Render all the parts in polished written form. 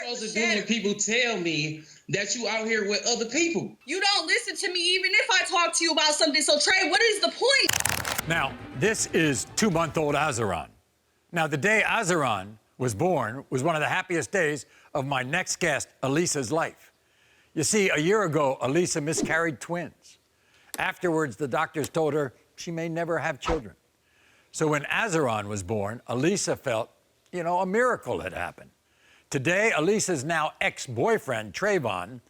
supposed to do when people tell me that you out here with other people? You don't listen to me even if I talk to you about something. So, Trey, what is the point? Now, this is 2-month-old Azaron. Now, the day Azaron was born was one of the happiest days of my next guest, Aleissa's life. You see, a year ago, Aleissa miscarried twins. Afterwards, the doctors told her she may never have children. So when Azaron was born, Aleissa felt, a miracle had happened. Today, Aleissa's now ex-boyfriend, Trayvon,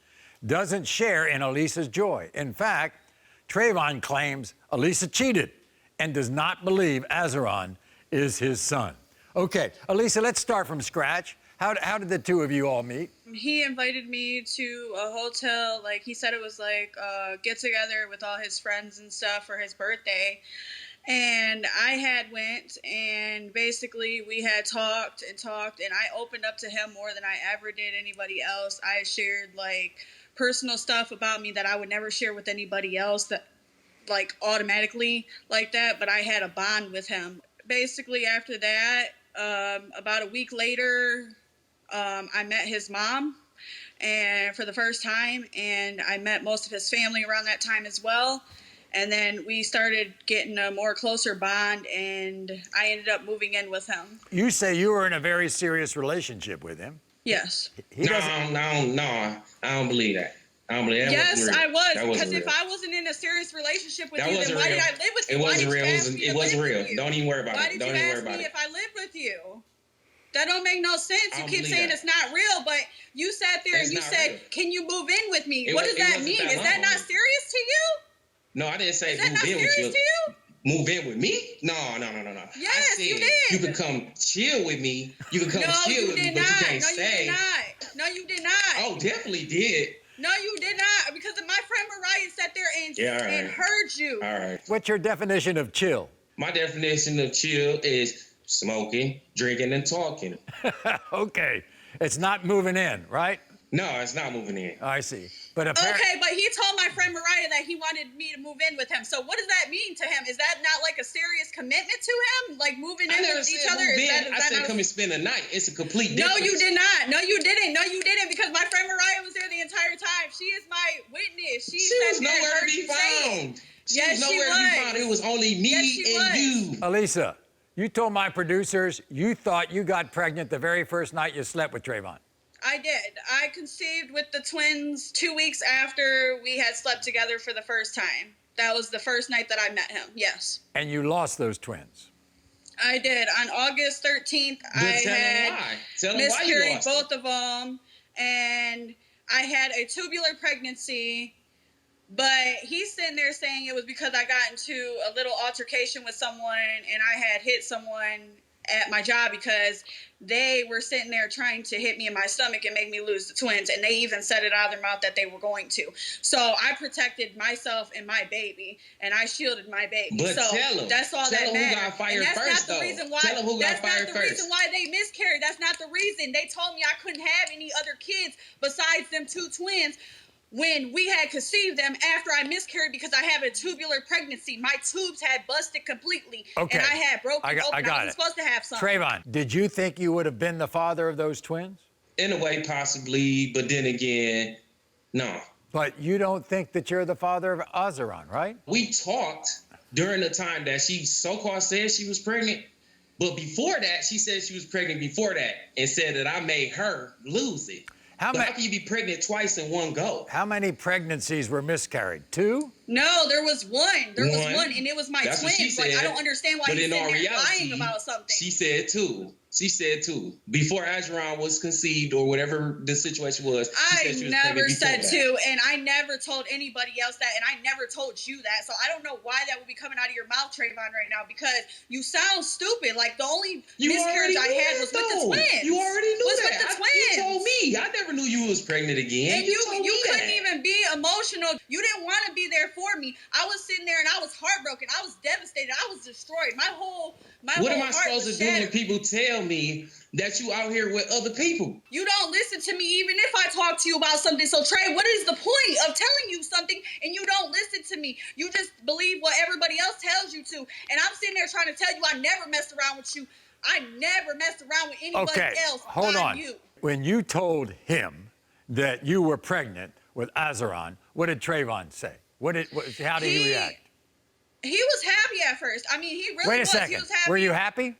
doesn't share in Aleissa's joy. In fact, Trayvon claims Aleissa cheated and does not believe Azaron is his son. Okay, Aleissa, let's start from scratch. How did the two of you all meet? He invited me to a hotel. Like, he said it was like a get-together with all his friends and stuff for his birthday. And I had went, and basically we had talked, and I opened up to him more than I ever did anybody else. I shared, like, personal stuff about me that I would never share with anybody else, that, like, automatically like that, but I had a bond with him. Basically, after that, about a week later, I met his mom and for the first time, and I met most of his family around that time as well. And then we started getting a more closer bond, and I ended up moving in with him. You say you were in a very serious relationship with him. Yes. No, I don't believe that. I don't believe that. Yes, I was, because if I wasn't in a serious relationship with you, then why did I live with you? It wasn't real. It wasn't real. Don't even worry about it. Why did you ask me if I lived with you? That don't make no sense. You keep saying it's not real, but you sat there and you said, "Can you move in with me?" What does that mean? Is that not serious to you? No, I didn't say move in with you. Is that not serious to you? Move in with me? No. Yes, I said, you did. You can come chill with me. You can come chill with me, but you can't stay. No, you did not. Oh, definitely did. No, you did not, because my friend Mariah sat there and heard you. All right. What's your definition of chill? My definition of chill is smoking, drinking, and talking. Okay. It's not moving in, right? No, it's not moving in. I see. But okay, but he told my friend Mariah that he wanted me to move in with him. So what does that mean to him? Is that not like a serious commitment to him? Like moving in with each other? I said come and spend a night. It's a complete difference. No, you did not. No, you didn't. No, you didn't, because my friend Mariah was there the entire time. She is my witness. She was nowhere to be found. She was nowhere to be found. It was only me and you. Aleissa, you told my producers you thought you got pregnant the very first night you slept with Trayvon. I did. I conceived with the twins 2 weeks after we had slept together for the first time. That was the first night that I met him, yes. And you lost those twins. I did. On August 13th, I had miscarried both of them, and I had a tubular pregnancy, but he's sitting there saying it was because I got into a little altercation with someone, and I had hit someone at my job because they were sitting there trying to hit me in my stomach and make me lose the twins, and they even said it out of their mouth that they were going to. So I protected myself and my baby, and I shielded my baby. But so tell them. That's all tell that them matters. Who got fired and that's first, not the reason why. Tell them who got fired That's not the reason why they miscarried. That's not the reason. They told me I couldn't have any other kids besides them two twins when we had conceived them after I miscarried, because I have a tubular pregnancy. My tubes had busted completely, okay. And I had broken open. I wasn't supposed to have some. Trayvon, did you think you would have been the father of those twins? In a way, possibly, but then again, no. But you don't think that you're the father of Azaron, right? We talked during the time that she so-called said she was pregnant, but before that, she said she was pregnant before that and said that I made her lose it. How can you be pregnant twice in one go? How many pregnancies were miscarried? 2? No, there was one. There was one, and it was my twins. Like, I don't understand why he's sitting there lying about something. She said 2. She said 2. Before Azaron was conceived or whatever the situation was, I never said 2, and I never told anybody else that, and I never told you that. So I don't know why that would be coming out of your mouth, Trayvon, right now, because you sound stupid. Like, the only miscarriage I had was with the twins. You already knew that. With the twins. You told me. I never knew you was pregnant again. And you couldn't even be emotional. You didn't want to be there for me. I was sitting there and I was heartbroken. I was devastated. I was destroyed. What am I supposed to do when people tell me that you out here with other people? You don't listen to me even if I talk to you about something. So, Trey, what is the point of telling you something and you don't listen to me? You just believe what everybody else tells you to. And I'm sitting there trying to tell you I never messed around with you. I never messed around with anybody else. Hold on. You. When you told him that you were pregnant with Azaron, what did Trayvon say? How did he react? He was happy at first. I mean, he really Wait a was. second. He was happy. Were you happy?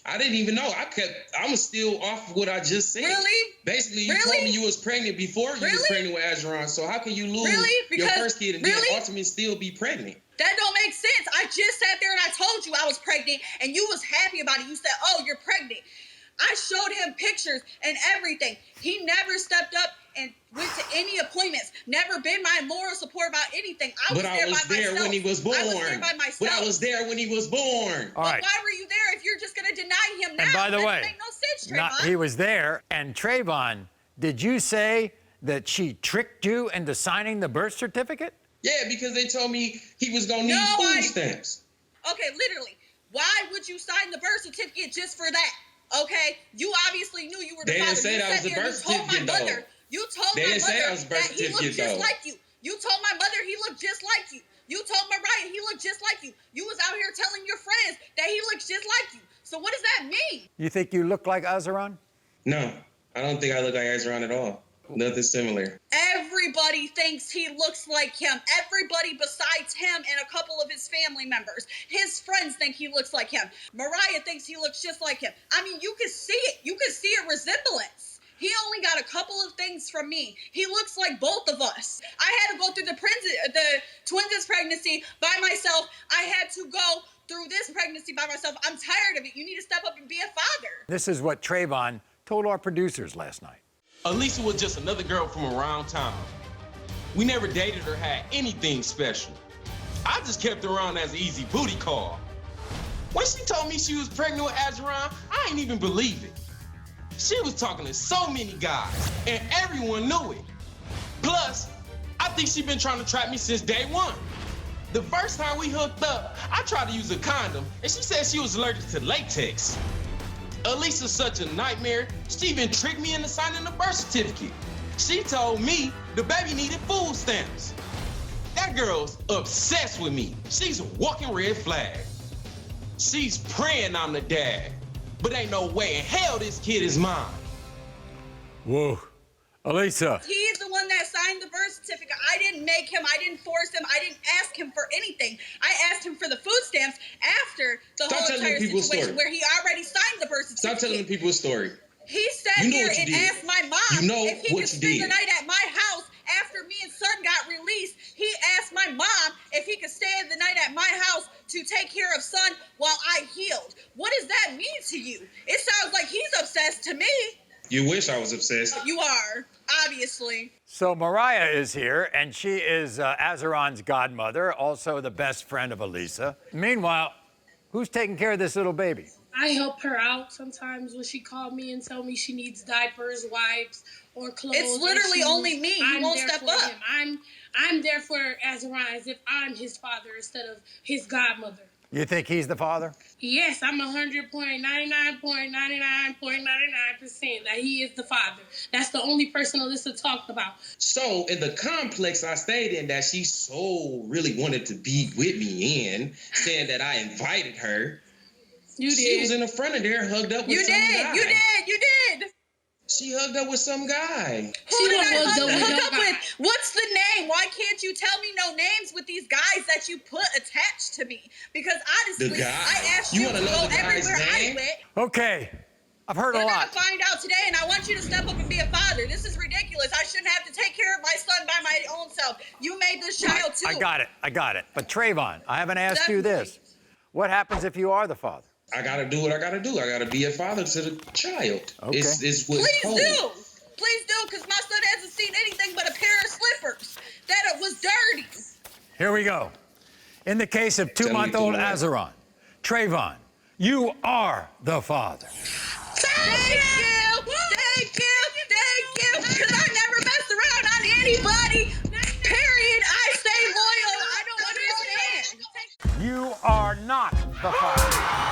I didn't even know. I was still off of what I just said. Really? Basically, you told me you was pregnant before you was pregnant with Azaron. So how can you lose your first kid and then ultimately still be pregnant? That don't make sense. I just sat there and I told you I was pregnant, and you was happy about it. You said, "Oh, you're pregnant." I showed him pictures and everything. He never stepped up and went to any appointments. Never been my moral support about anything. I was there when he was born. I was there by myself. But I was there when he was born. All right. But why were you there if you're just going to deny him now? And by the way, that make no sense, Trayvon. he was there. And Trayvon, did you say that she tricked you into signing the birth certificate? Yeah, because they told me he was going to need food stamps. Okay, literally. Why would you sign the birth certificate just for that? Okay, you obviously knew you were the father. They didn't say that was the birth certificate, though. You told my mother that he looked just like you. You told my mother he looked just like you. You told Mariah he looked just like you. You was out here telling your friends that he looks just like you. So what does that mean? You think you look like Azaron? No, I don't think I look like Azaron at all. Nothing similar. Everybody thinks he looks like him. Everybody besides him and a couple of his family members. His friends think he looks like him. Mariah thinks he looks just like him. I mean, you can see it. You can see a resemblance. He only got a couple of things from me. He looks like both of us. I had to go through the twins' pregnancy by myself. I had to go through this pregnancy by myself. I'm tired of it. You need to step up and be a father. This is what Trayvon told our producers last night. Aleissa was just another girl from around town. We never dated or had anything special. I just kept her around as an easy booty call. When she told me she was pregnant with Azaron, I ain't even believe it. She was talking to so many guys, and everyone knew it. Plus, I think she been trying to trap me since day one. The first time we hooked up, I tried to use a condom, and she said she was allergic to latex. Aleissa's such a nightmare, she even tricked me into signing the birth certificate. She told me the baby needed food stamps. That girl's obsessed with me. She's a walking red flag. She's praying I'm the dad, but ain't no way in hell this kid is mine. Whoa. Aleissa. He's the one that signed the birth certificate. I didn't make him. I didn't force him. I didn't ask him for anything. I asked him for the food stamps after the whole entire situation where he already signed the birth certificate. Stop telling the people's story. He sat here and asked my mom if he could spend the night at my house after me and son got released. He asked my mom if he could stay the night at my house to take care of son while I healed. What does that mean to you? It sounds like he's obsessed to me. You wish I was obsessed. You are, obviously. So Mariah is here, and she is Azaron's godmother, also the best friend of Aleissa. Meanwhile, who's taking care of this little baby? I help her out sometimes when she called me and tell me she needs diapers, wipes, or clothes. It's literally only me. He won't step up. I'm there for Azaron as if I'm his father instead of his godmother. You think he's the father? Yes, I'm 100.99.99.99% that he is the father. That's the only person Aleissa talked about. So in the complex I stayed in that she so really wanted to be with me in, saying that I invited her. You did. She was in the front of there, hugged up with some guy. You did. She hugged up with some guy. Who did I hook up with? What's the name? Why can't you tell me no names with these guys that you put attached to me? Because honestly, I asked you to go everywhere I went. Okay, I've heard a lot. We're gonna find out today, and I want you to step up and be a father. This is ridiculous. I shouldn't have to take care of my son by my own self. You made this child too. I got it. But Trayvon, I haven't asked you this. What happens if you are the father? I gotta do what I gotta do. I gotta be a father to the child. Okay. Please do, because my son hasn't seen anything but a pair of slippers that was dirty. Here we go. In the case of 2-month-old Azaron, Trayvon, you are the father. Thank you, because I never messed around on anybody. Period. I stay loyal. I don't understand. You are not the father.